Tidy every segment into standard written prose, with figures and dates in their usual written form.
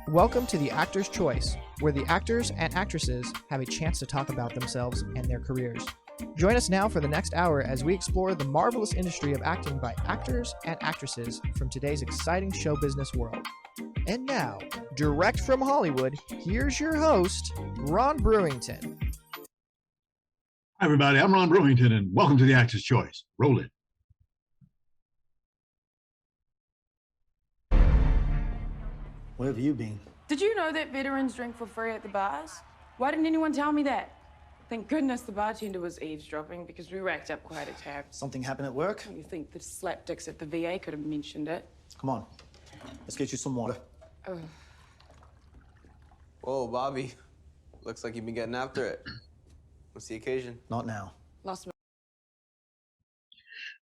Welcome to The Actor's Choice, where the actors and actresses have a chance to talk about themselves and their careers. Join us now for the next hour as we explore the marvelous industry of acting by actors and actresses from today's exciting show business world. And now, direct from Hollywood, here's your host, Ron Brewington. Hi, everybody. I'm Ron Brewington, and welcome to The Actor's Choice. Roll it. Where have you been? Did you know that veterans drink for free at the bars? Why didn't anyone tell me that? Thank goodness the bartender was eavesdropping because we racked up quite a tab. Something happened at work? You think the slapdicks at the VA could have mentioned it? Come on. Let's get you some water. Whoa, Bobby. Looks like you've been getting after it. What's the occasion? Not now. Lost my...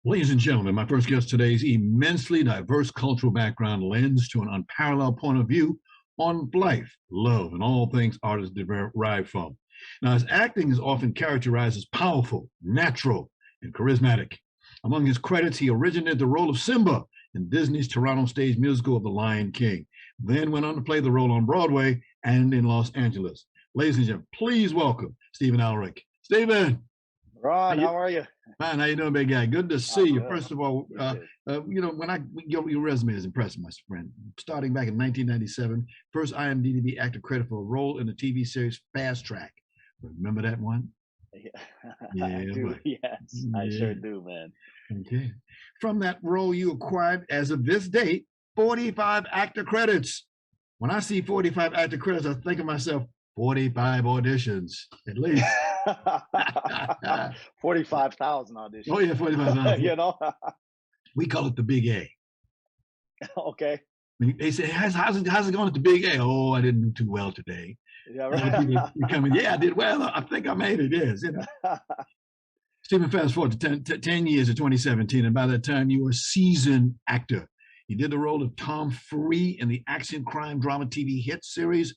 Ladies and gentlemen, my first guest today's immensely diverse cultural background lends to an unparalleled point of view on life, love, and all things artists derive from. Now, his acting is often characterized as powerful, natural, and charismatic. Among his credits, he originated the role of Simba in Disney's Toronto stage musical of The Lion King, then went on to play the role on Broadway and in Los Angeles. Ladies and gentlemen, please welcome Stephen Allerick. Stephen! Ron, how are you? Fine. How you doing, big guy? Good to see you. First of all, your resume is impressive, my friend. Starting back in 1997, first IMDb actor credit for a role in the TV series Fast Track. Remember that one? Yeah, I do. Yes, I sure do, man. Okay. From that role, you acquired, as of this date, 45 actor credits. When I see 45 actor credits, I think of myself, 45 auditions, at least. 45,000 auditions. Oh, yeah, 45,000. You know? We call it the Big A. Okay. They say, how's it going at the Big A? Oh, I didn't do too well today. Yeah, right. Yeah, I did well. I think I made it, yes. You know. Stephen, fast forward to 10 years of 2017, and by that time, you were a seasoned actor. You did the role of Tom Free in the action crime drama TV hit series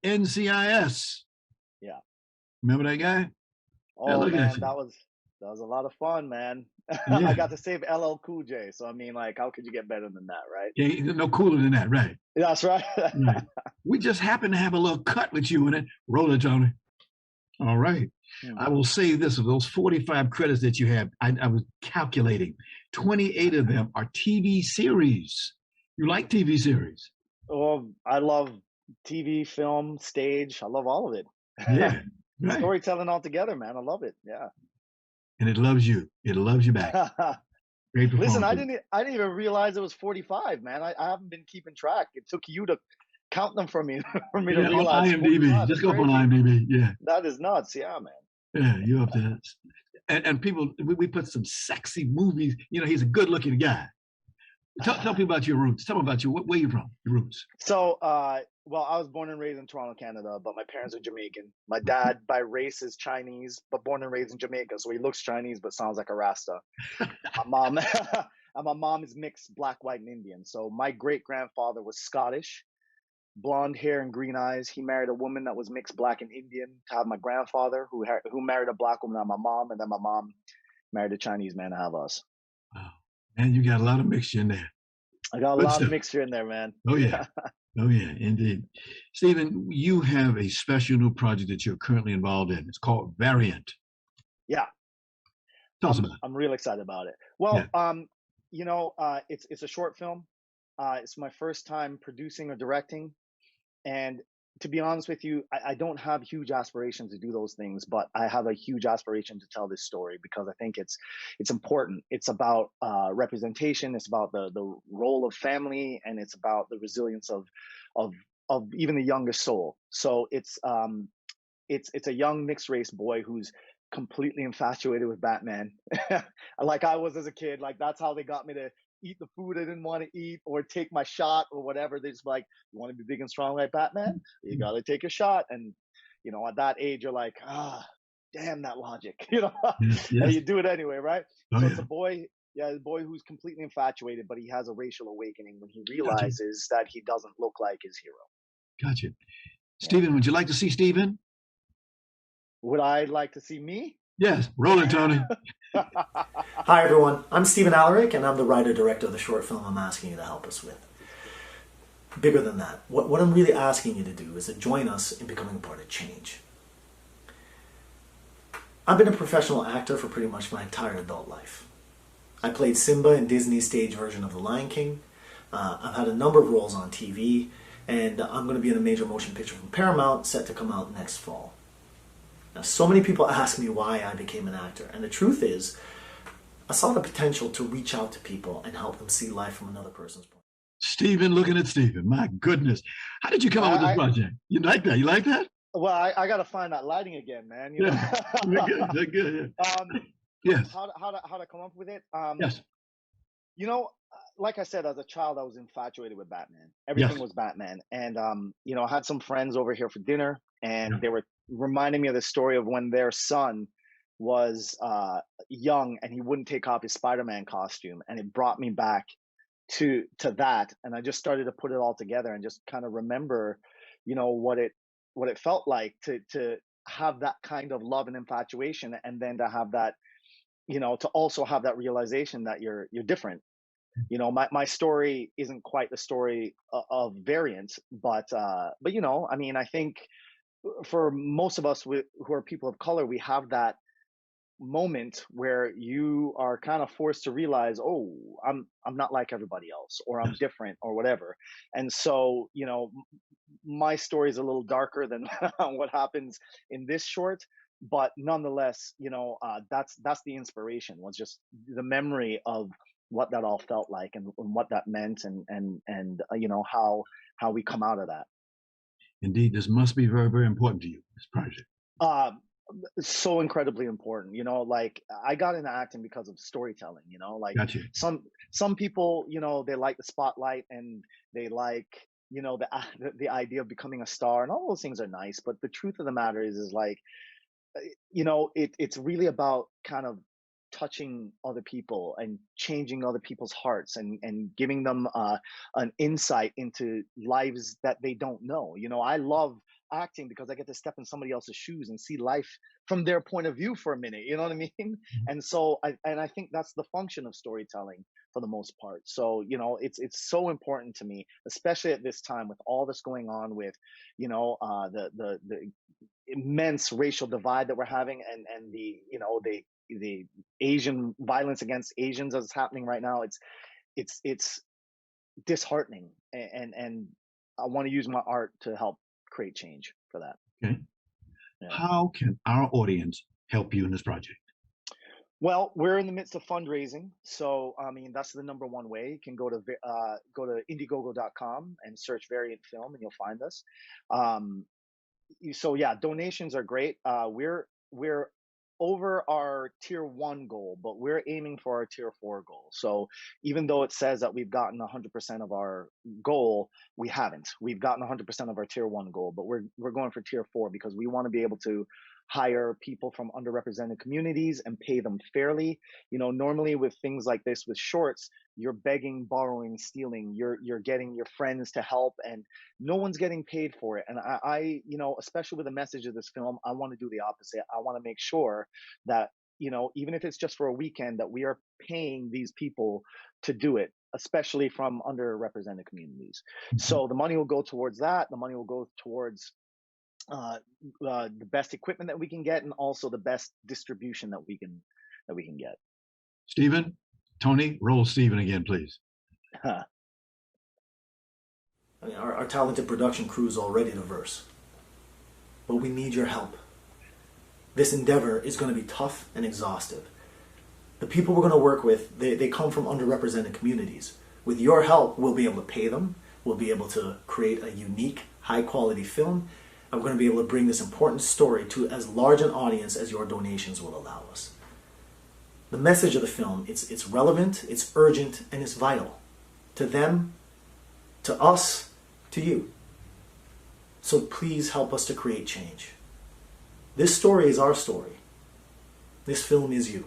NCIS. Yeah. Remember that guy? Oh, man, that was a lot of fun, man. Yeah. I got to save LL Cool J, so I mean, like, how could you get better than that, right? Yeah, no cooler than that, right? That's right. Right. We just happen to have a little cut with you in it. Roll it, Tony. All right. I will say this, of those 45 credits that you have, I was calculating, 28 of them are TV series. You like TV series? Oh, I love TV, film, stage. I love all of it. Yeah. Right. Storytelling all together, man. I love it. Yeah. And it loves you. It loves you back. Great Listen, I didn't even realize it was 45, man. I haven't been keeping track. It took you to count them for me to realize. On IMDb. Just go up on IMDb. Yeah. That is nuts. Yeah, man. Yeah, you're up to that. And people, we put some sexy movies. You know, he's a good-looking guy. Tell people about your roots. Tell me about you. Where you from? Your roots. So, well, I was born and raised in Toronto, Canada, but my parents are Jamaican. My dad, by race, is Chinese, but born and raised in Jamaica. So he looks Chinese, but sounds like a Rasta. My mom is mixed black, white, and Indian. So my great-grandfather was Scottish, blonde hair and green eyes. He married a woman that was mixed black and Indian to have my grandfather, who married a black woman to my mom, and then my mom married a Chinese man to have us. Wow. And you got a lot of mixture in there. I got a lot of mixture in there, man. Oh, yeah. Oh, yeah, indeed. Stephen, you have a special new project that you're currently involved in. It's called Variant. Yeah. Tell us about it. I'm real excited about it. Well, yeah. It's a short film. It's my first time producing or directing. And to be honest with you, I don't have huge aspirations to do those things, but I have a huge aspiration to tell this story because I think it's important. It's about representation. It's about the role of family, and it's about the resilience of even the youngest soul. So it's a young mixed race boy who's completely infatuated with Batman, like I was as a kid. Like that's how they got me to eat the food I didn't want to eat or take my shot or whatever. They're just like, you want to be big and strong like Batman? You got to take a shot. And, you know, at that age, you're like, damn that logic, you know, Yes. and you do it anyway, right? Oh, so yeah. it's a boy who's completely infatuated, but he has a racial awakening when he realizes that he doesn't look like his hero. Gotcha. Stephen, would you like to see Stephen? Would I like to see me? Yes. Roll it, Tony. Hi, everyone. I'm Stephen Alarick, and I'm the writer-director of the short film I'm asking you to help us with. bigger than that. What I'm really asking you to do is to join us in becoming a part of change. I've been a professional actor for pretty much my entire adult life. I played Simba in Disney's stage version of The Lion King. I've had a number of roles on TV, and I'm going to be in a major motion picture from Paramount set to come out next fall. Now, so many people ask me why I became an actor, and the truth is, I saw the potential to reach out to people and help them see life from another person's point. Stephen, looking at Stephen, my goodness. How did you come up with this project? You like that? You like that? Well, I got to find that lighting again, man. You know? They're good. Yes. How to come up with it? Yes. You know, like I said, as a child, I was infatuated with Batman. Everything Yes. was Batman. And, you know, I had some friends over here for dinner, and Yeah. they were reminding me of the story of when their son was young and he wouldn't take off his Spider-Man costume. And it brought me back to that. And I just started to put it all together and just kind of remember, you know, what it felt like to have that kind of love and infatuation, and then to have that, you know, to also have that realization that you're different. You know, my story isn't quite the story of variants, but you know, I mean, I think for most of us who are people of color, we have that moment where you are kind of forced to realize, oh, I'm not like everybody else, or I'm Yes. different, or whatever. And so, you know, my story is a little darker than what happens in this short, but nonetheless, you know, that's the inspiration, was just the memory of what that all felt like, and what that meant, and you know, how we come out of that. Indeed, this must be very, very important to you, this project. So incredibly important, you know. Like, I got into acting because of storytelling, you know. Like, Gotcha. some people, you know, they like the spotlight, and they like, you know, the idea of becoming a star, and all those things are nice, but the truth of the matter is like, you know, it's really about kind of touching other people and changing other people's hearts, and giving them an insight into lives that they don't know. You know, I love acting because I get to step in somebody else's shoes and see life from their point of view for a minute. You know what I mean? And so I think that's the function of storytelling for the most part. So, you know, it's so important to me, especially at this time with all this going on with, you know, the immense racial divide that we're having, and the, you know, the Asian violence against Asians that's happening right now. It's disheartening, and I want to use my art to help create change for that. Okay. Yeah. How can our audience help you in this project? Well, we're in the midst of fundraising, so I mean, that's the number one way. You can go to Indiegogo.com and search Variant Film, and you'll find us. So yeah, donations are great. We're over our tier 1 goal, but we're aiming for our tier 4 goal. So even though it says that we've gotten 100% of our goal, we haven't. We've gotten 100% of our tier 1 goal, but we're going for tier 4 because we want to be able to hire people from underrepresented communities and pay them fairly. You know, normally with things like this, with shorts, you're begging, borrowing, stealing. You're getting your friends to help, and no one's getting paid for it. And I, you know, especially with the message of this film, I want to do the opposite. I want to make sure that, you know, even if it's just for a weekend, that we are paying these people to do it, especially from underrepresented communities. So the money will go towards that. The money will go towards the best equipment that we can get, and also the best distribution that we can get. Stephen, Tony, roll Stephen again, please. I mean, our talented production crew is already diverse, but we need your help. This endeavor is going to be tough and exhaustive. The people we're going to work with, they come from underrepresented communities. With your help, we'll be able to pay them, we'll be able to create a unique, high-quality film, and we're going to be able to bring this important story to as large an audience as your donations will allow us. The message of the film, it's relevant, it's urgent, and it's vital. To them, to us, to you. So please help us to create change. This story is our story. This film is you.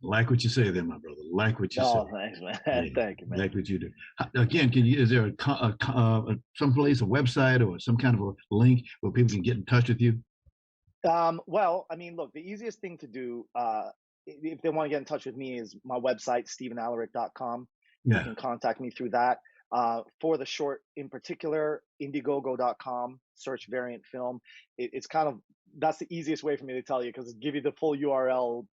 Like what you say there, my brother. Like what you say. Oh, thanks, man. Yeah, Thank you, man. like what you do. Again, is there some place, a website, or some kind of a link where people can get in touch with you? Well, I mean, look, the easiest thing to do, if they want to get in touch with me, is my website, StephenAllerick.com. Yeah. You can contact me through that. For the short in particular, Indiegogo.com, search variant film. It's kind of, that's the easiest way for me to tell you because give you the full URL,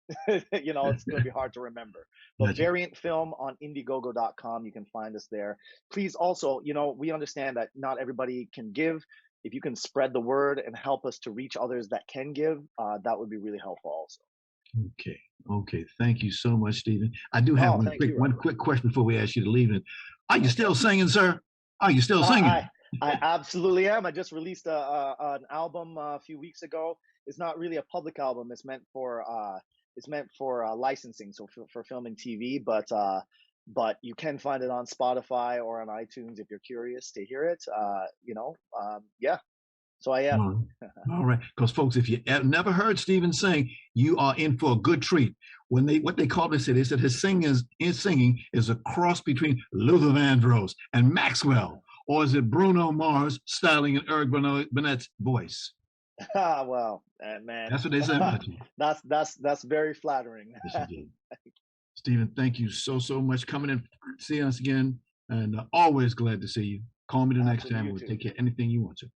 you know, it's going to be hard to remember. But Gotcha. variant film on Indiegogo.com, you can find us there. Please also, you know, we understand that not everybody can give. If you can spread the word and help us to reach others that can give, that would be really helpful also. Okay. Okay. Thank you so much, Stephen. I do have one quick question before we ask you to leave. Are you still singing, sir? Are you still singing? I absolutely am. I just released an album a few weeks ago. It's not really a public album. It's meant for licensing, so for film and TV. But you can find it on Spotify or on iTunes if you're curious to hear it. Yeah. So I am. All right, because folks, if you never heard Stephen sing, you are in for a good treat. What they called it, they said his singing is a cross between Luther Vandross and Maxwell, or is it Bruno Mars styling in Eric Bennett's voice? Well, man, that's what they said about you. That's very flattering. Yes, you did. Stephen, thank you so much coming in, see us again, and always glad to see you. Call me the next time, and we'll take care of anything you want to.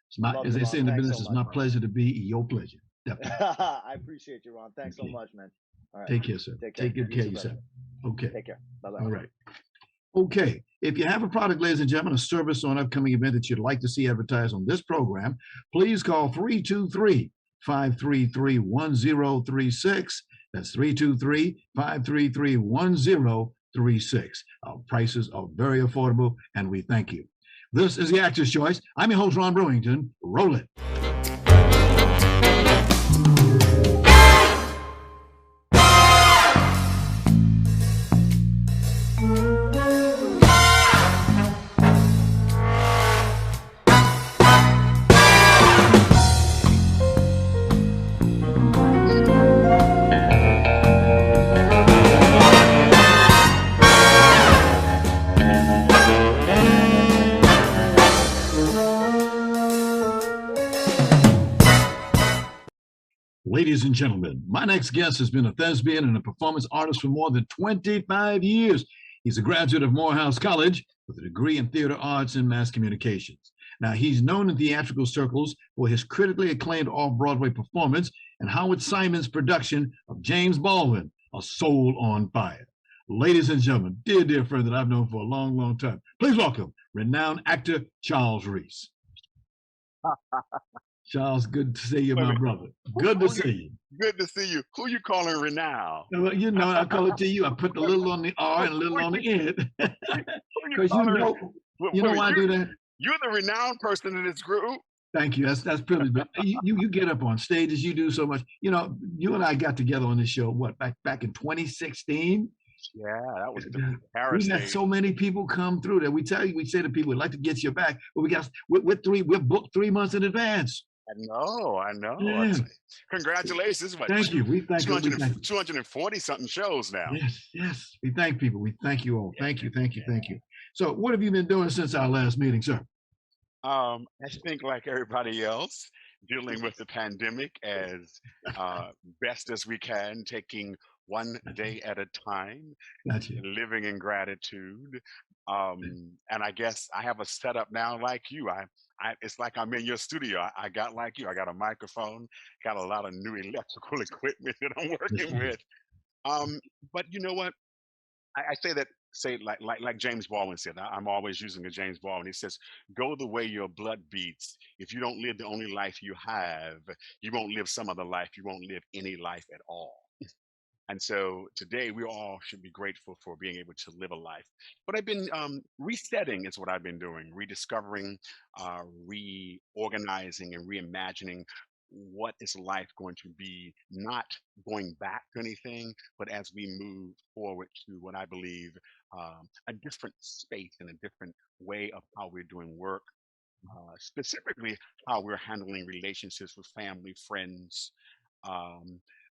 It's my, as they say in the business, it's my pleasure to be your pleasure. Definitely. I appreciate you, Ron. Thanks so much, man. All right. Take care, sir. Take good care of yourself. Okay. Take care. Bye-bye. All right. Okay. If you have a product, ladies and gentlemen, a service or an upcoming event that you'd like to see advertised on this program, please call 323-533-1036. That's 323-533-1036. Our prices are very affordable, and we thank you. This is the Actor's Choice. I'm your host, Ron Brewington. Roll it. Ladies and gentlemen, my next guest has been a thespian and a performance artist for more than 25 years. He's a graduate of Morehouse College with a degree in theater arts and mass communications. Now, he's known in theatrical circles for his critically acclaimed off-Broadway performance and Howard Simon's production of James Baldwin, A Soul on Fire. Ladies and gentlemen, dear friend that I've known for a long time, please welcome renowned actor Charles Reese. Charles, good to see you, my brother. Good to see you. Good to see you. Who you calling renowned? Well, you know, I call it to you. I put the little on the R and a little on the end. Because you know why I do that? You're the renowned person in this group. Thank you. That's privilege. But you get up on stages. You do so much. You know, you and I got together on this show, back in 2016? Yeah, that was the Paris. We had so many people come through that we say to people, we'd like to get you back, but we're booked 3 months in advance. I know. Yeah. Congratulations. Thank you. We thank you. 240 something shows now. Yes. We thank people. We thank you all. Thank you. So what have you been doing since our last meeting, sir? I think like everybody else, dealing with the pandemic as best as we can, taking one day at a time, living in gratitude. And I guess I have a setup now like you. It's like I'm in your studio. I got like you. I got a microphone, got a lot of new electrical equipment that I'm working with. But you know what? I say like James Baldwin said. I'm always using a James Baldwin. He says, "Go the way your blood beats. If you don't live the only life you have, you won't live some other life. You won't live any life at all." And so today we all should be grateful for being able to live a life. But I've been resetting is what I've been doing, rediscovering, reorganizing and reimagining what is life going to be, not going back to anything, but as we move forward to what I believe a different space and a different way of how we're doing work, specifically how we're handling relationships with family, friends,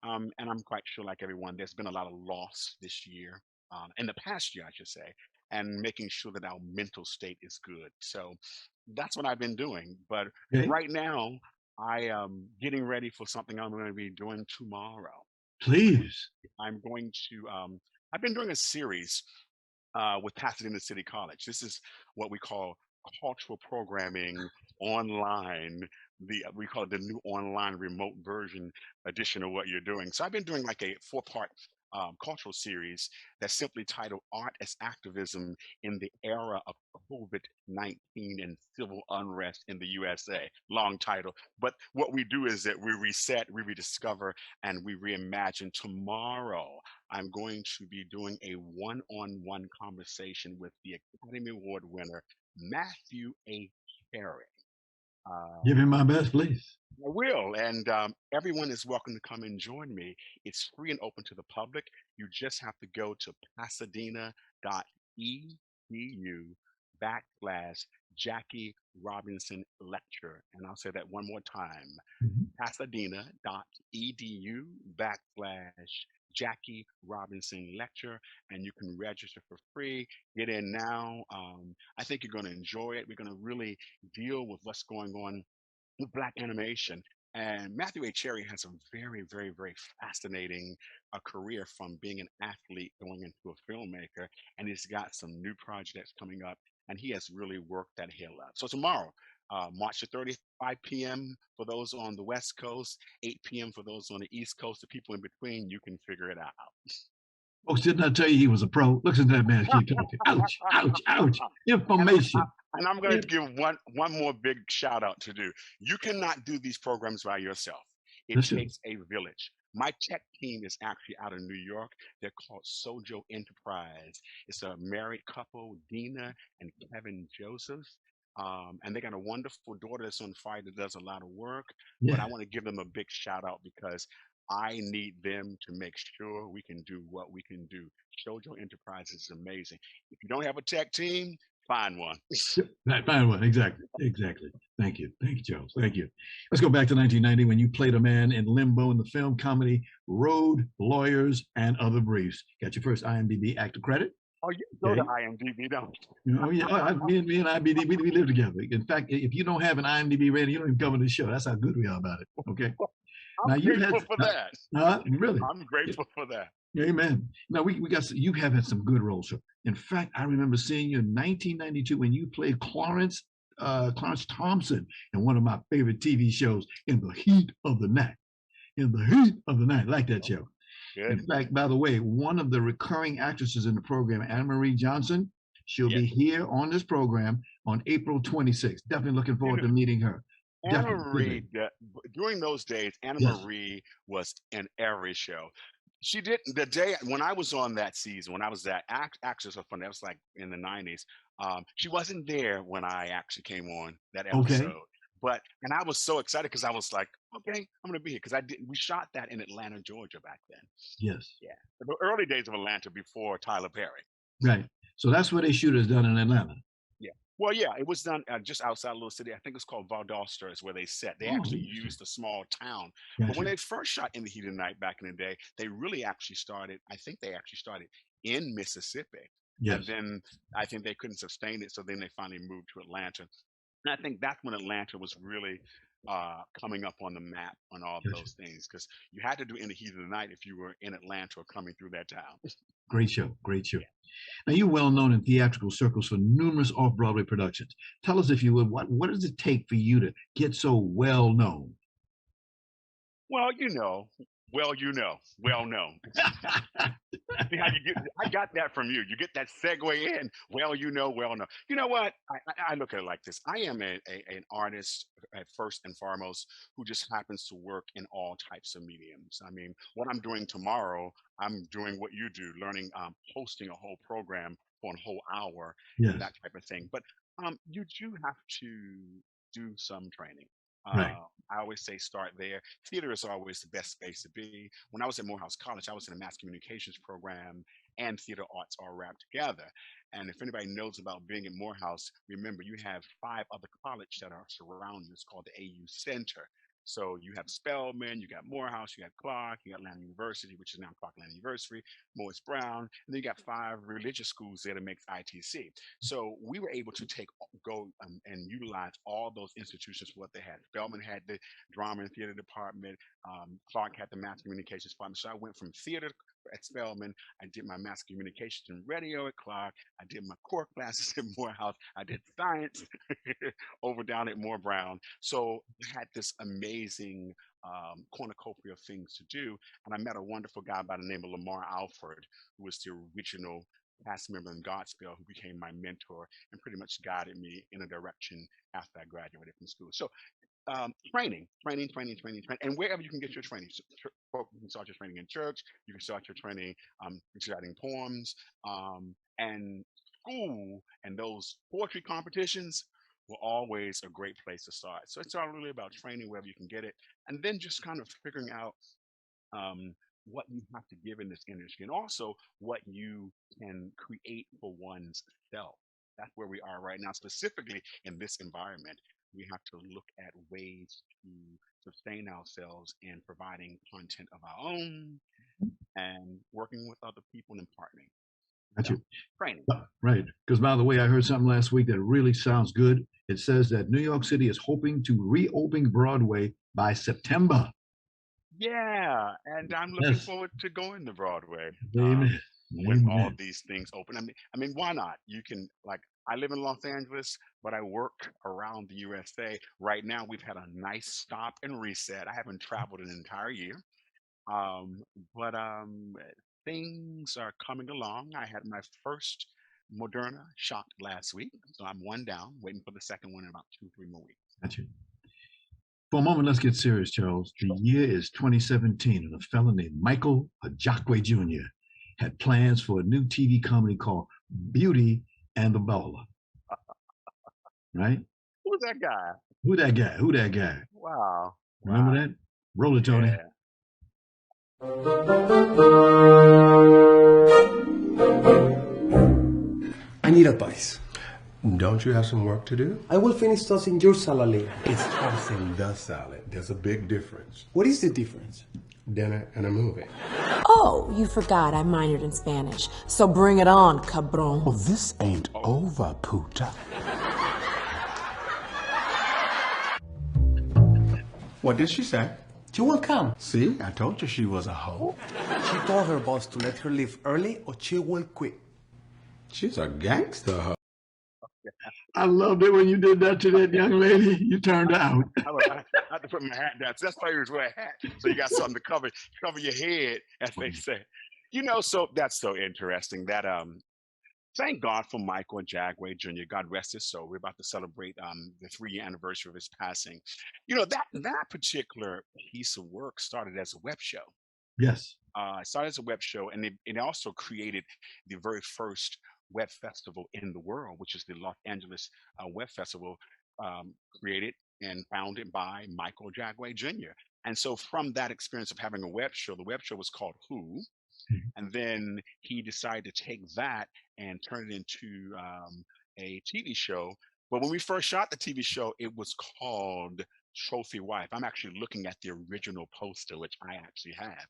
and I'm quite sure, like everyone, there's been a lot of loss this year, in the past year, I should say, and making sure that our mental state is good. So that's what I've been doing. But right now, I am getting ready for something I'm going to be doing tomorrow. Please. I'm going to, I've been doing a series with Pasadena City College. This is what we call cultural programming online. We call it the new online remote version edition of what you're doing. So I've been doing like a four-part cultural series that's simply titled Art as Activism in the Era of COVID-19 and Civil Unrest in the USA. Long title. But what we do is that we reset, we rediscover, and we reimagine. Tomorrow, I'm going to be doing a one-on-one conversation with the Academy Award winner, Matthew A. Carey. Give him my best, please. I will, and everyone is welcome to come and join me. It's free and open to the public. You just have to go to pasadena.edu/Jackie Robinson Lecture. And I'll say that one more time, pasadena.edu/Jackie Robinson Lecture, and you can register for free. Get in now. I think you're going to enjoy it. We're going to really deal with what's going on with Black animation. And Matthew A. Cherry has a very, very, very fascinating career from being an athlete going into a filmmaker. And he's got some new projects coming up, and he has really worked that hill up. So tomorrow, March the 30th, 5 p.m. for those on the West Coast, 8 p.m. for those on the East Coast. The people in between, you can figure it out. Folks, didn't I tell you he was a pro? Listen to that man keep talking. Ouch, ouch, ouch. Information. And I'm going to give one more big shout out to do. You cannot do these programs by yourself. It takes a village. My tech team is actually out of New York. They're called Sojo Enterprise. It's a married couple, Dina and Kevin Joseph. And they got a wonderful daughter that's on fire that does a lot of work. But I want to give them a big shout out because I need them to make sure we can do what we can do. Shoujo Enterprises is amazing. If you don't have a tech team, find one. Find one, exactly. Thank you, Charles. Thank you. Let's go back to 1990 when you played a man in limbo in the film comedy Road, Lawyers, and Other Briefs. Got your first IMDb actor credit. Oh, you go to IMDb, don't you? Oh, yeah. Me and IMDb, we live together. In fact, if you don't have an IMDb rating, you don't even come on the show. That's how good we are about it. Okay. I'm grateful for that. Really? I'm grateful for that. Amen. Now you have had some good roles. So in fact, I remember seeing you in 1992 when you played Clarence Thompson in one of my favorite TV shows, In the Heat of the Night. In the Heat of the Night, I like that show. Good. In fact, by the way, one of the recurring actresses in the program, Anna Marie Johnson, she'll be here on this program on April 26th. Definitely looking forward to meeting her. Anna Marie, during those days, Anna Marie was in every show. She did the day when I was on that season, when I was that actress of fun, that was like in the 90s. She wasn't there when I actually came on that episode. Okay. And I was so excited because I was like, okay, I'm gonna be here. Because we shot that in Atlanta, Georgia back then. Yes. Yeah. The early days of Atlanta before Tyler Perry. Right. So that's where they shoot is done in Atlanta. Well, yeah, it was done just outside a little city. I think it's called Valdosta is where they set. They actually used a small town. Gotcha. But when they first shot In the Heat of the Night back in the day, they really actually started, I think they actually started in Mississippi. Yes. And then I think they couldn't sustain it. So then they finally moved to Atlanta. And I think that's when Atlanta was really coming up on the map on all those things. Because you had to do In the Heat of the Night if you were in Atlanta or coming through that town. Great show. Great show. Yeah. Now, you're well known in theatrical circles for numerous off-Broadway productions. Tell us, if you would, what does it take for you to get so well known? Well, well known. See how you get? I got that from you. You get that segue in. Well known. You know what? I look at it like this. I am an artist first and foremost who just happens to work in all types of mediums. I mean, what I'm doing tomorrow, I'm doing what you do, learning, hosting a whole program for a whole hour, and that type of thing. But you do have to do some training. Right. I always say start there. Theater is always the best space to be. When I was at Morehouse College, I was in a mass communications program and theater arts all wrapped together. And if anybody knows about being at Morehouse, remember you have 5 other colleges that are surrounding you. It's called the AU Center. So you have Spelman, you got Morehouse, you got Clark, you got Atlanta University, which is now Clark Atlanta University, Morris Brown, and then you got 5 religious schools there that makes ITC. So we were able to go and utilize all those institutions for what they had. Spelman had the drama and theater department, Clark had the mass communications department. So I went from theater at Spelman. I did my mass communication and radio at Clark. I did my core classes at Morehouse. I did science over down at Moore Brown. So I had this amazing cornucopia of things to do. And I met a wonderful guy by the name of Lamar Alford, who was the original cast member in Godspell, who became my mentor and pretty much guided me in a direction after I graduated from school. So training, and wherever you can get your training. So, you can start your training in church. You can start your training reciting poems, and school and those poetry competitions were always a great place to start. So it's all really about training wherever you can get it, and then just kind of figuring out what you have to give in this industry, and also what you can create for one's self. That's where we are right now, specifically in this environment. We have to look at ways to sustain ourselves in providing content of our own and working with other people and partnering. Gotcha. Training. Right. Because by the way, I heard something last week that really sounds good. It says that New York City is hoping to reopen Broadway by September. Yeah, and I'm looking forward to going to Broadway. Amen. When all of these things open. I mean, why not? You can, like, I live in Los Angeles, but I work around the USA. Right now, we've had a nice stop and reset. I haven't traveled an entire year, but things are coming along. I had my first Moderna shot last week, so I'm one down, waiting for the second one in about 2-3 more weeks. Gotcha. For a moment, let's get serious, Charles. The year is 2017, and a fellow named Michael Ajagwe Jr. had plans for a new TV comedy called Beauty and the Baller. Right? Who's that guy? Who that guy? Wow. Remember that? Roll it, Tony. Yeah. I need advice. Don't you have some work to do? I will finish tossing your salad later. It's tossing the salad. There's a big difference. What is the difference? Dinner and a movie. Oh, you forgot I minored in Spanish. So bring it on, cabron. Well, this ain't over, puta. What did she say? She will come. See, I told you she was a hoe. She told her boss to let her leave early or she will quit. She's a gangster hoe. I loved it when you did that to that young lady. You turned out. I had to put my hat down. So that's why you was wearing a hat. So you got something to cover your head, as they say. So that's so interesting. That thank God for Michael Ajagwe Jr. God rest his soul. We're about to celebrate the 3-year anniversary of his passing. That particular piece of work started as a web show. Yes. It started as a web show, and it also created the very first web festival in the world, which is the Los Angeles Web Festival, created and founded by Michael Ajagwe Jr. And so from that experience of having a web show, the web show was called Who, and then he decided to take that and turn it into a TV show. But when we first shot the TV show, it was called Trophy Wife. I'm actually looking at the original poster, which I actually have.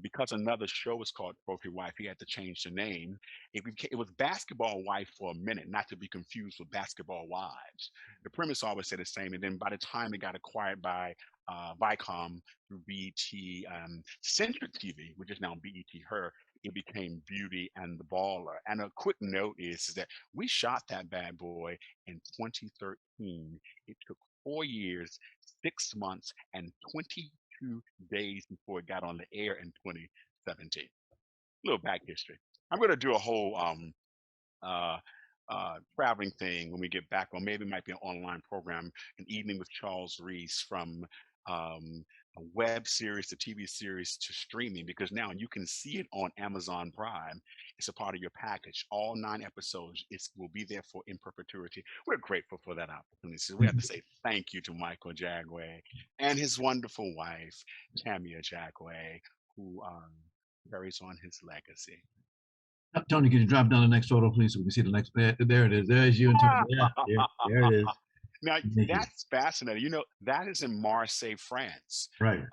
Because another show was called Trophy Wife, he had to change the name. It was Basketball Wife for a minute, not to be confused with Basketball Wives. The premise always stayed the same, and then by the time it got acquired by Viacom through BET Centric TV, which is now BET Her, it became Beauty and the Baller. And a quick note is that we shot that bad boy in 2013. It took 4 years, 6 months, and 22 days before it got on the air in 2017. A little back history. I'm going to do a whole traveling thing when we get back, or maybe it might be an online program, an evening with Charles Reese, from a web series to TV series to streaming, because now you can see it on Amazon Prime. It's a part of your package. All 9 episodes will be there for in perpetuity. We're grateful for that opportunity. So we have to say thank you to Michael Ajagwe and his wonderful wife, Tammy Ajagwe, who carries on his legacy. Tony, can you drop down the next photo, please, so we can see the next? There it is. There's you and Tony. Yeah, there it is. Now, that's fascinating. That is in Marseille, France. Right.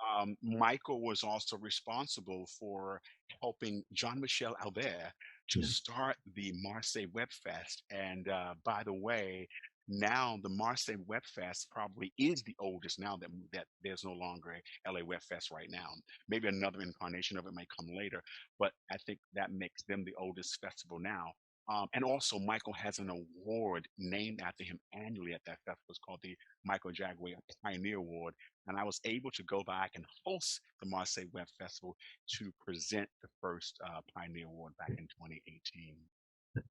Michael was also responsible for helping Jean-Michel Albert to start the Marseille Web Fest. And by the way, now the Marseille Web Fest probably is the oldest now that there's no longer a LA Web Fest right now. Maybe another incarnation of it may come later, but I think that makes them the oldest festival now. And also, Michael has an award named after him annually at that festival. It's called the Michael Jagway Pioneer Award. And I was able to go back and host the Marseille Web Festival to present the first Pioneer Award back in 2018.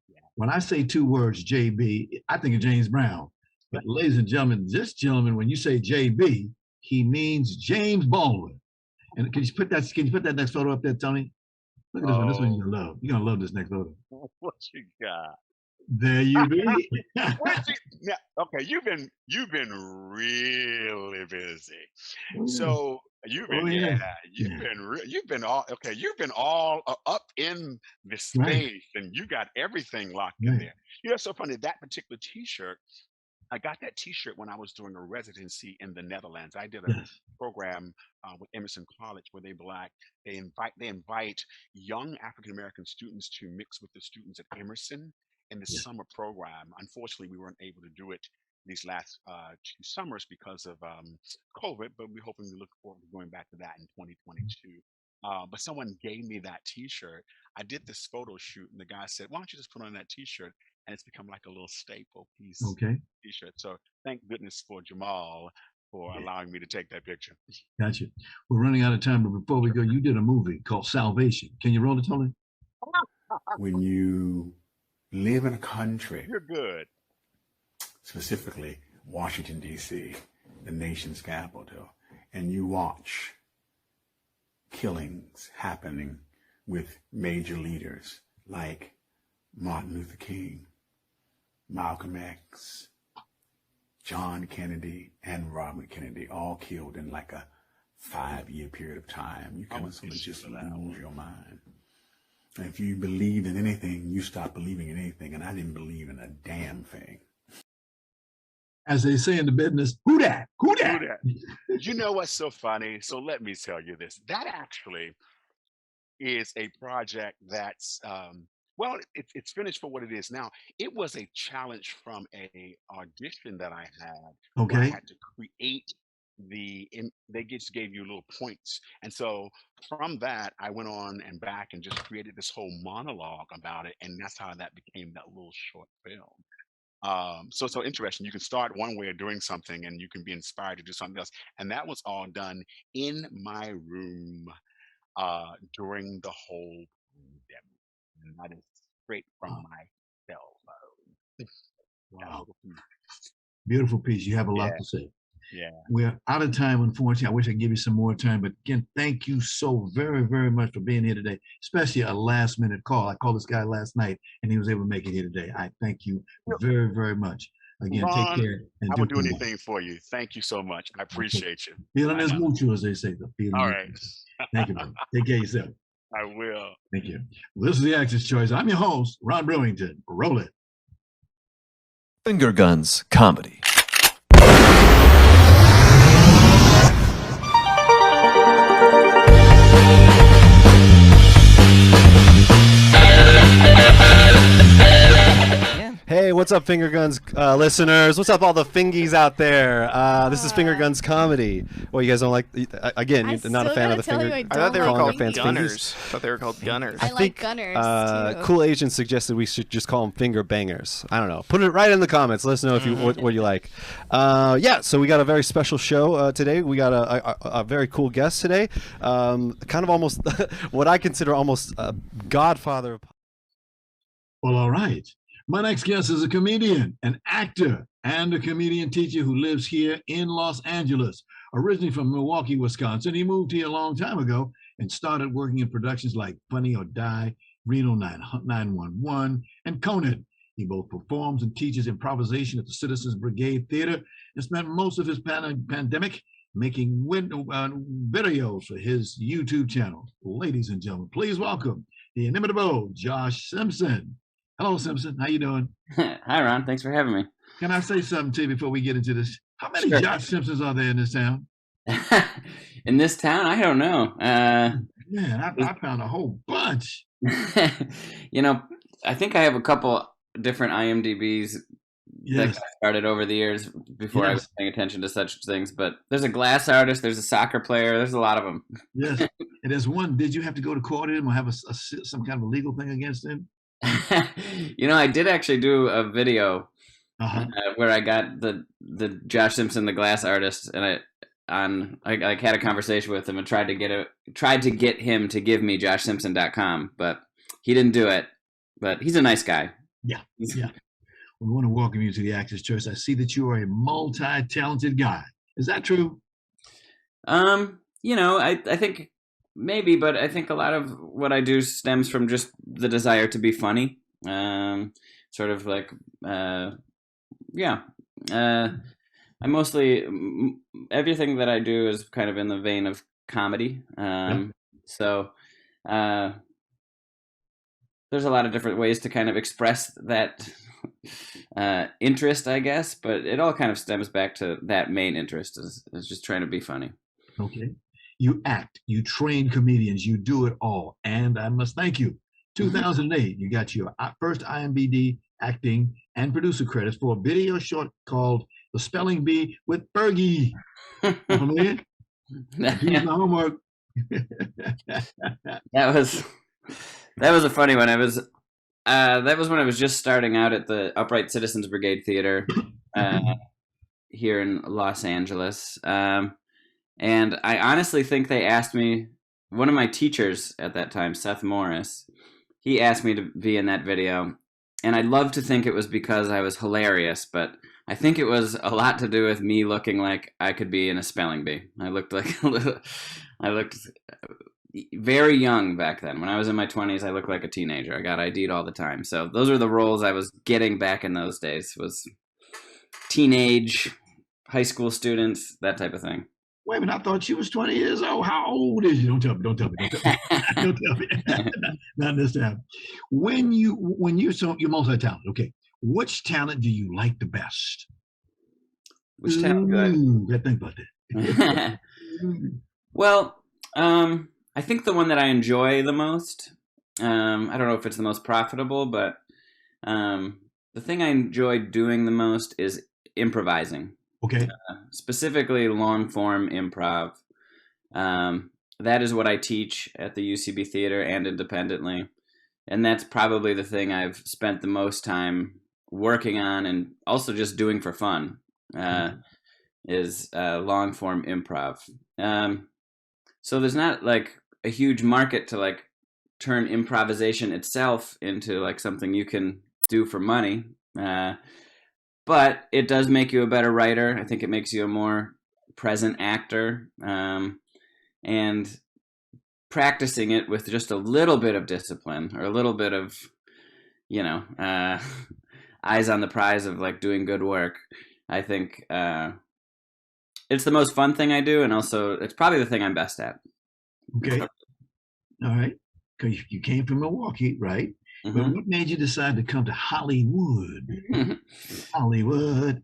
Yeah. When I say two words, JB, I think of James Brown. But ladies and gentlemen, this gentleman, when you say JB, he means James Baldwin. And can you put that next photo up there, Tony? Look at this one. This one you're gonna love. You're gonna love this next photo. What you got? There you be. Yeah, okay, you've been really busy. So you've been you've been all up in the space, and you got everything locked in there. You know, so funny, that particular T-shirt, I got that T-shirt when I was doing a residency in the Netherlands. I did a program with Emerson College where they invite young African American students to mix with the students at Emerson in the summer program. Unfortunately, we weren't able to do it these last 2 summers because of COVID, but we're hoping to look forward to going back to that in 2022. But someone gave me that T-shirt. I did this photo shoot, and the guy said, "Why don't you just put on that T-shirt?" And it's become like a little staple piece. Okay. T-shirt. So thank goodness for Jamal for allowing me to take that picture. Gotcha. We're running out of time, but before we go, you did a movie called Salvation. Can you roll it, Tony? When you live in a country, you're good. Specifically Washington, D.C., the nation's capital, and you watch killings happening with major leaders like Martin Luther King, Malcolm X, John Kennedy, and Robert Kennedy, all killed in like a 5-year period of time. You kind of sort of just lose your mind. And if you believed in anything, you stop believing in anything. And I didn't believe in a damn thing. As they say in the business, who dat? Who dat? Who dat? You know what's so funny? So let me tell you this. That actually is a project that's, well, it's finished for what it is now. It was a challenge from a audition that I had. Okay. Where I had to create they just gave you little points. And so from that, I went on and back and just created this whole monologue about it. And that's how that became that little short film. So it's so interesting. You can start one way of doing something and you can be inspired to do something else. And that was all done in my room during the whole pandemic. And that is straight from my cell phone. Wow. Beautiful piece. You have a lot to say. Yeah. We're out of time, unfortunately. I wish I could give you some more time, but again, thank you so very, very much for being here today, especially a last-minute call. I called this guy last night, and he was able to make it here today. I thank you very, very much. Again, Ron, take care. And I will do anything for you. Thank you so much. I appreciate you. Feeling is mutual, as they say. All right. Thank you, brother. Take care of yourself. I will. Thank you. Well, this is the Actor's Choice. I'm your host, Ron Brewington. Roll it. Finger Guns Comedy. Hey, what's up, Finger Guns listeners? What's up, all the fingies out there? This is Finger Guns Comedy. Well, you guys don't like? Again, you're not a fan of the finger. I thought they were called gunners. I thought they were called gunners. I like gunners too. Cool Agent suggested we should just call them finger bangers. I don't know. Put it right in the comments. Let us know if you what you like. Yeah. So we got a very special show today. We got a very cool guest today. Kind of almost what I consider almost a godfather. Well, all right. My next guest is a comedian, an actor, and a comedian teacher who lives here in Los Angeles. Originally from Milwaukee, Wisconsin, he moved here a long time ago and started working in productions like Funny or Die, Reno 911, and Conan. He both performs and teaches improvisation at the Citizens Brigade Theater and spent most of his pandemic making videos for his YouTube channel. Ladies and gentlemen, please welcome the inimitable Josh Simpson. Hello, Simpson. How you doing? Hi, Ron. Thanks for having me. Can I say something to you before we get into this? How many Josh Simpsons are there in this town? In this town? I don't know. Man, I found a whole bunch. You know, I think I have a couple different IMDb's that got started over the years before I was paying attention to such things. But there's a glass artist, there's a soccer player, there's a lot of them. Yes, and there's one. Did you have to go to court with him or have some kind of a legal thing against him? I did actually do a video where I got the Josh Simpson, the glass artist, and I had a conversation with him and tried to get him to give me joshsimpson.com, but he didn't do it. But he's a nice guy. Yeah. We want to welcome you to the Actors Church. I see that you are a multi-talented guy. Is that true? I think maybe, but I think a lot of what I do stems from just the desire to be funny. Sort of like, I mostly, everything that I do is kind of in the vein of comedy. So there's a lot of different ways to kind of express that interest, I guess, but it all kind of stems back to that main interest is just trying to be funny. Okay. You act, you train comedians, you do it all. And I must thank you. 2008, you got your first IMDb acting and producer credits for a video short called The Spelling Bee with Fergie. Here's my homework. That was a funny one. That was when I was just starting out at the Upright Citizens Brigade Theater here in Los Angeles. And I honestly think they asked me, one of my teachers at that time, Seth Morris, he asked me to be in that video. And I'd love to think it was because I was hilarious, but I think it was a lot to do with me looking like I could be in a spelling bee. I looked very young back then. When I was in my 20s, I looked like a teenager. I got ID'd all the time. So those are the roles I was getting back in those days, was teenage, high school students, that type of thing. Wait a minute, I thought she was 20 years old. How old is you? Don't tell me. Don't tell me. Not this time. When you're multi-talented, okay, which talent do you like the best? Which talent do I think about that. Well, I think the one that I enjoy the most, I don't know if it's the most profitable, but the thing I enjoy doing the most is improvising. Okay. Specifically long form improv. That is what I teach at the UCB Theater and independently. And that's probably the thing I've spent the most time working on and also just doing for fun, is long form improv. So there's not like a huge market to like turn improvisation itself into like something you can do for money. But it does make you a better writer. I think it makes you a more present actor. And practicing it with just a little bit of discipline or a little bit of, eyes on the prize of like doing good work. I think it's the most fun thing I do. And also it's probably the thing I'm best at. Okay. All right. Because you came from Milwaukee, right? Mm-hmm. But what made you decide to come to Hollywood? Hollywood.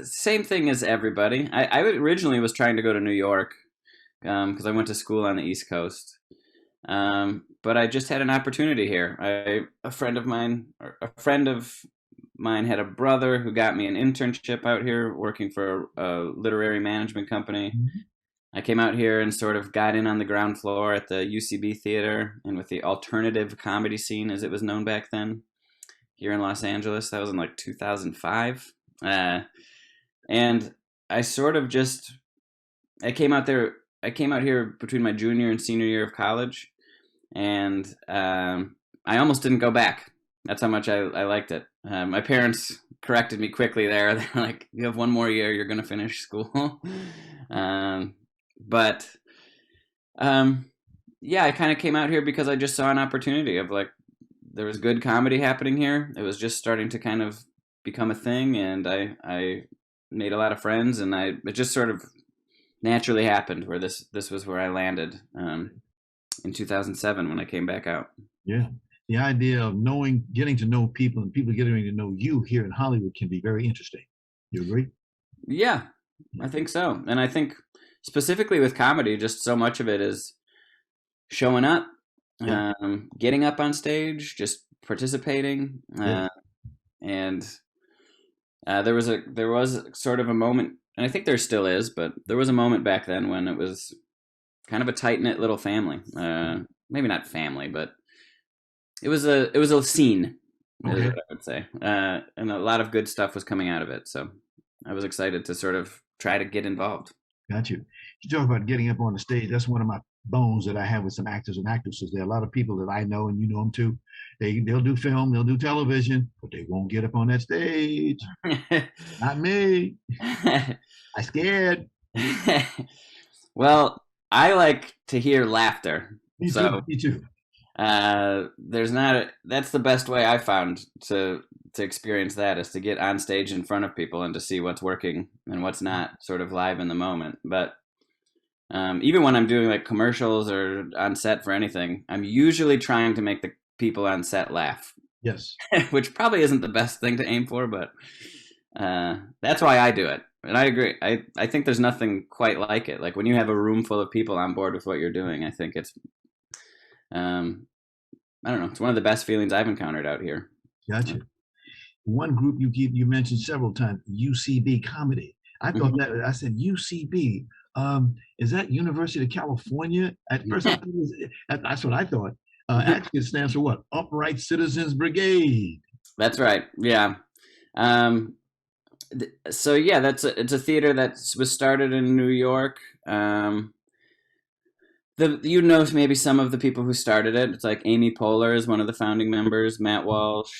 Same thing as everybody. I originally was trying to go to New York because I went to school on the East Coast. But I just had an opportunity here. A friend of mine had a brother who got me an internship out here working for a literary management company. Mm-hmm. I came out here and sort of got in on the ground floor at the UCB Theater and with the alternative comedy scene, as it was known back then, here in Los Angeles. That was in like 2005. And I sort of I came out here between my junior and senior year of college, and I almost didn't go back. That's how much I liked it. My parents corrected me quickly there. They're like, you have one more year, you're going to finish school. But I kind of came out here because I just saw an opportunity of like, there was good comedy happening here. It was just starting to kind of become a thing, and I made a lot of friends, and it just sort of naturally happened where this was where I landed in 2007 when I came back out. Yeah. The idea of getting to know people and people getting to know you here in Hollywood can be very interesting. You agree? Yeah, I think so. And I think specifically with comedy, just so much of it is showing up getting up on stage, just participating, and there was sort of a moment, and I think there still is, but there was a moment back then when it was kind of a tight knit little family. Maybe not family, but it was a scene, is what I would say, and a lot of good stuff was coming out of it. So I was excited to sort of try to get involved. Got you. You talk about getting up on the stage. That's one of my bones that I have with some actors and actresses. There are a lot of people that I know, and you know them too. They'll do film, they'll do television, but they won't get up on that stage. Not me. I scared. Well, I like to hear laughter. Me too. Me too. That's the best way I found to experience that, is to get on stage in front of people and to see what's working and what's not, sort of live in the moment. But even when I'm doing like commercials or on set for anything, I'm usually trying to make the people on set laugh. Yes. Which probably isn't the best thing to aim for, but that's why I do it. And I agree. I think there's nothing quite like it. Like when you have a room full of people on board with what you're doing, I think it's I don't know. It's one of the best feelings I've encountered out here. Gotcha. One group you mentioned several times, UCB Comedy. I thought that, I said UCB. Is that University of California? At first, that's what I thought. Actually, it stands for what? Upright Citizens Brigade. That's right. Yeah. So yeah, it's a theater that was started in New York. You know maybe some of the people who started it. It's like Amy Poehler is one of the founding members, Matt Walsh,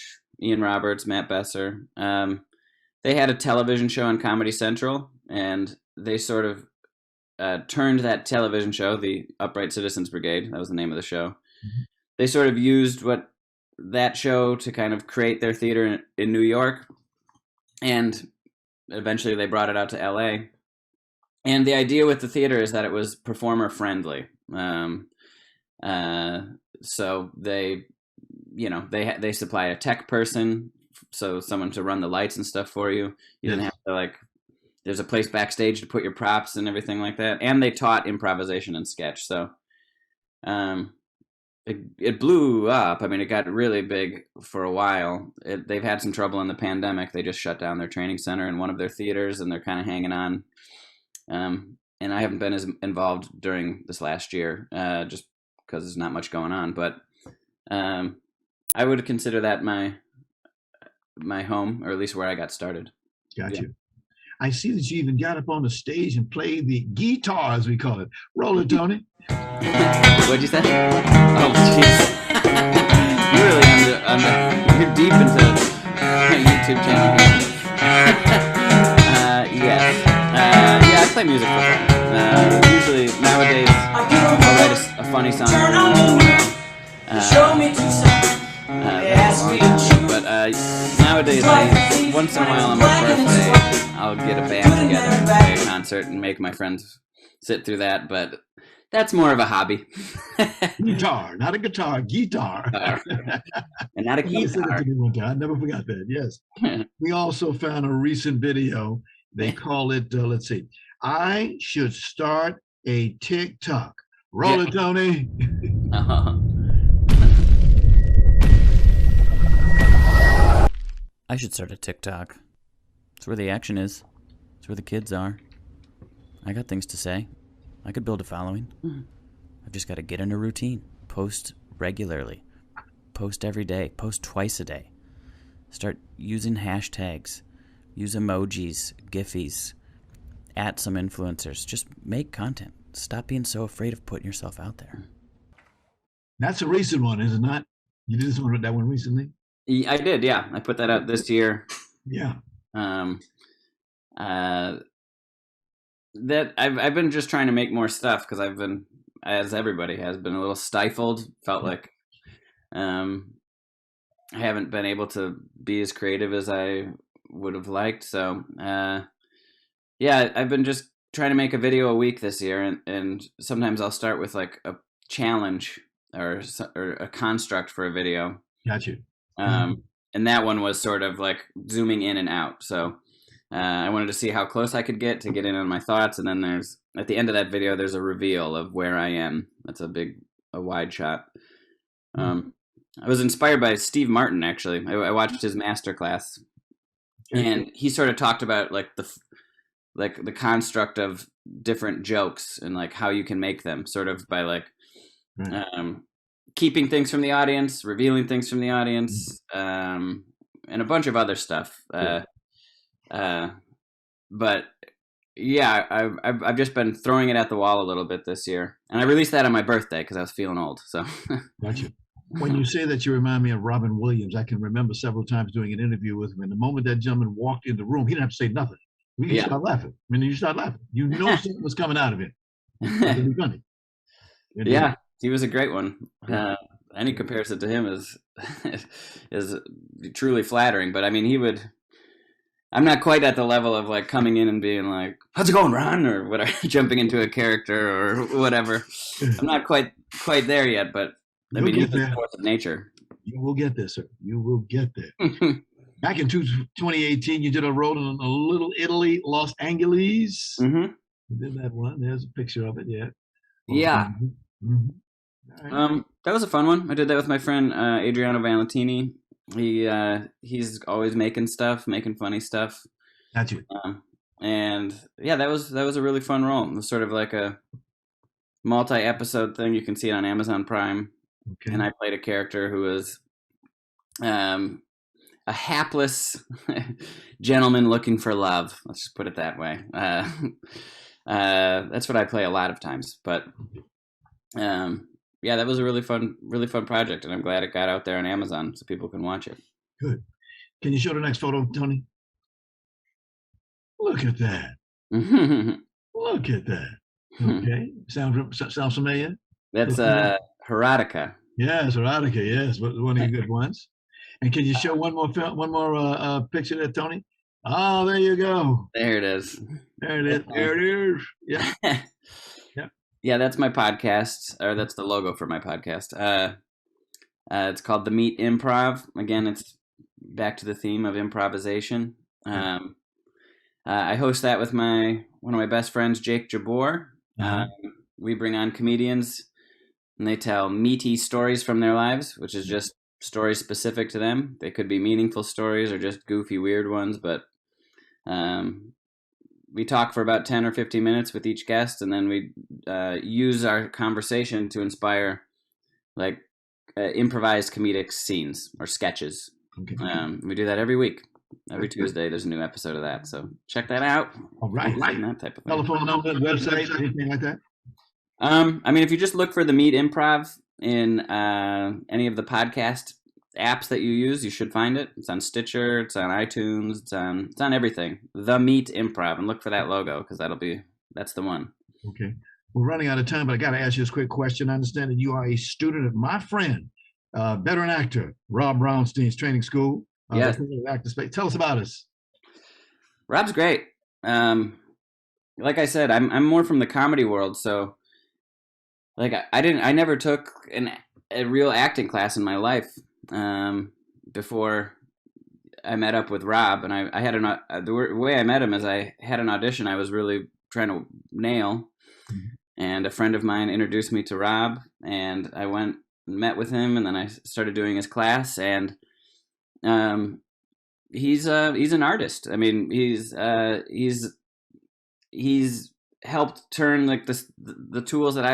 Ian Roberts, Matt Besser. They had a television show on Comedy Central, and they sort of turned that television show, the Upright Citizens Brigade, that was the name of the show. Mm-hmm. They sort of used that show to kind of create their theater in New York, and eventually they brought it out to LA. And the idea with the theater is that it was performer friendly. So they supply a tech person, so someone to run the lights and stuff for you. You didn't have to there's a place backstage to put your props and everything like that. And they taught improvisation and sketch. So it blew up. I mean, it got really big for a while. They've had some trouble in the pandemic. They just shut down their training center in one of their theaters, and they're kind of hanging on. And I haven't been as involved during this last year, just because there's not much going on. But I would consider that my home, or at least where I got started. Gotcha. Yeah. I see that you even got up on the stage and played the guitar, as we call it. Roll it, Tony. What'd you say? Oh, jeez. You're really you're deep into my YouTube channel. Yes. Yeah, I play music for fun. Usually, nowadays, I'll write a funny song. Show me to but nowadays, once in a while on my birthday, I'll get a band together and play a concert and make my friends sit through that. But that's more of a hobby. Guitar, not a guitar, guitar. And not a guitar. I never forgot that, yes. We also found a recent video. They call it, let's see, I should start a TikTok. Roll it, Tony. I should start a TikTok. It's where the action is. It's where the kids are. I got things to say. I could build a following. I've just got to get in a routine. Post regularly. Post every day. Post twice a day. Start using hashtags. Use emojis, Giphies. At some influencers. Just make content. Stop being so afraid of putting yourself out there. That's a recent one, is it not? You did that one recently? I did, yeah. I put that out this year. Yeah. That I've been just trying to make more stuff because I've been, as everybody has, been a little stifled. Felt like I haven't been able to be as creative as I would have liked. So yeah, I've been just trying to make a video a week this year, and sometimes I'll start with like a challenge or a construct for a video. Got you. And that one was sort of like zooming in and out. So I wanted to see how close I could get in on my thoughts. And then at the end of that video, there's a reveal of where I am. That's a wide shot. I was inspired by Steve Martin, actually. I watched his masterclass, and he sort of talked about like the construct of different jokes and like how you can make them, sort of by like keeping things from the audience, revealing things from the audience, and a bunch of other stuff. But yeah, I've just been throwing it at the wall a little bit this year, and I released that on my birthday because I was feeling old. So gotcha. When you say that, you remind me of Robin Williams. I can remember several times doing an interview with him, and the moment that gentleman walked in the room, he didn't have to say nothing. You start laughing. I mean, you start laughing. You know something was coming out of it. It'll be funny. Yeah, he was a great one. Any comparison to him is truly flattering. But I mean, I'm not quite at the level of like coming in and being like, "How's it going, Ron?" or whatever, jumping into a character or whatever. I'm not quite there yet, but I mean, it's the force of nature. You will get there, sir. You will get there. Back in 2018, you did a role in a Little Italy, Los Angeles. Mm-hmm. You did that one. There's a picture of it. Yeah. Yeah. Mm-hmm. Right. That was a fun one. I did that with my friend Adriano Valentini. He's always making funny stuff. That's you. And yeah, that was a really fun role. It was sort of like a multi-episode thing. You can see it on Amazon Prime. Okay. And I played a character who was a hapless gentleman looking for love. Let's just put it that way. That's what I play a lot of times. But yeah, that was a really fun project, and I'm glad it got out there on Amazon so people can watch it. Good. Can you show the next photo, Tony? Look at that. Look at that. Okay. Sounds familiar? That's Erotica. Yes, Erotica. Yes, one of the good ones. And can you show one more picture there, Tony? Oh, there you go. There it is. There it is. There it is. Yeah. Yeah. Yeah, that's my podcast, or that's the logo for my podcast. It's called The Meat Improv. Again, it's back to the theme of improvisation. I host that with one of my best friends, Jake Jabor. We bring on comedians, and they tell meaty stories from their lives, which is just stories specific to them. They could be meaningful stories or just goofy, weird ones, but we talk for about 10 or 15 minutes with each guest, and then we use our conversation to inspire like improvised comedic scenes or sketches. Okay. We do that every week. Every Tuesday, there's a new episode of that. So check that out. All right. That type of thing. Telephone number, website, anything like that? I mean, if you just look for The Meat Improv in any of the podcast apps that you use, you should find it. It's on Stitcher, it's on iTunes, it's on everything. The Meat Improv, and look for that logo because that's the one. Okay. We're running out of time, but I got to ask you this quick question. I understand that you are a student of my friend, veteran actor Rob Brownstein's training school. Yes. Tell us about us. Rob's great. Like I said, I'm more from the comedy world, so like I never took a real acting class in my life before I met up with Rob, and I had the way I met him is I had an audition I was really trying to nail, and a friend of mine introduced me to Rob, and I went and met with him, and then I started doing his class, and he's an artist. I mean, he's helped turn like the tools that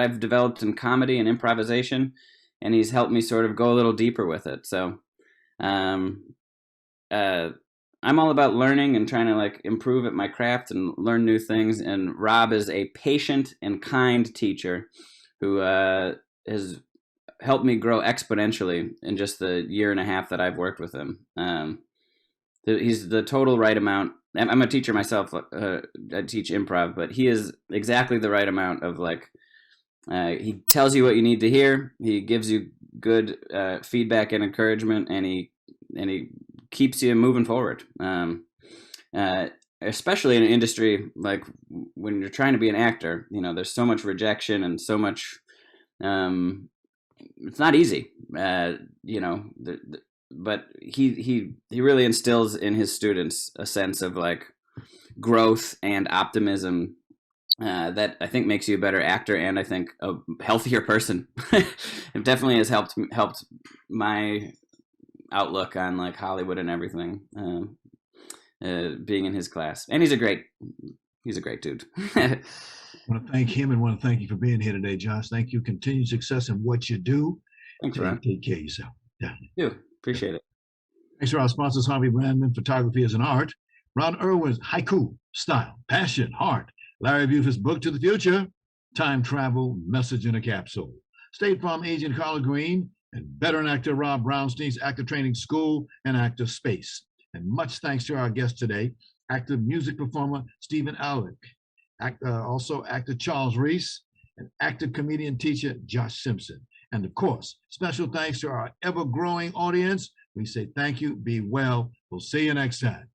I've developed in comedy and improvisation, and he's helped me sort of go a little deeper with it. So I'm all about learning and trying to like improve at my craft and learn new things, and Rob is a patient and kind teacher who has helped me grow exponentially in just the year and a half that I've worked with him. He's the total right amount. I'm a teacher myself. I teach improv, but he is exactly the right amount of like, he tells you what you need to hear. He gives you good feedback and encouragement, and he keeps you moving forward. Especially in an industry like when you're trying to be an actor, you know, there's so much rejection and so much, it's not easy, you know, but he really instills in his students a sense of like growth and optimism that I think makes you a better actor, and I think a healthier person. It definitely has helped my outlook on like Hollywood and everything. Being in his class, and he's a great dude. I want to thank him and want to thank you for being here today, Josh. Thank you. Continued success in what you do. Thanks, Ron. Take care of yourself. Yeah. You appreciate it. Thanks to our sponsors, Harvey Brandman, Photography is an Art, Ron Irwin's Haiku, Style, Passion, Heart, Larry Buford's Book to the Future, Time Travel, Message in a Capsule, State Farm agent Carla Green, and veteran actor Rob Brownstein's Actor Training School and Actor Space. And much thanks to our guest today, actor music performer Stephen Allerick, also actor Charles Reese, and actor comedian teacher Josh Simpson. And of course, special thanks to our ever-growing audience. We say thank you, be well. We'll see you next time.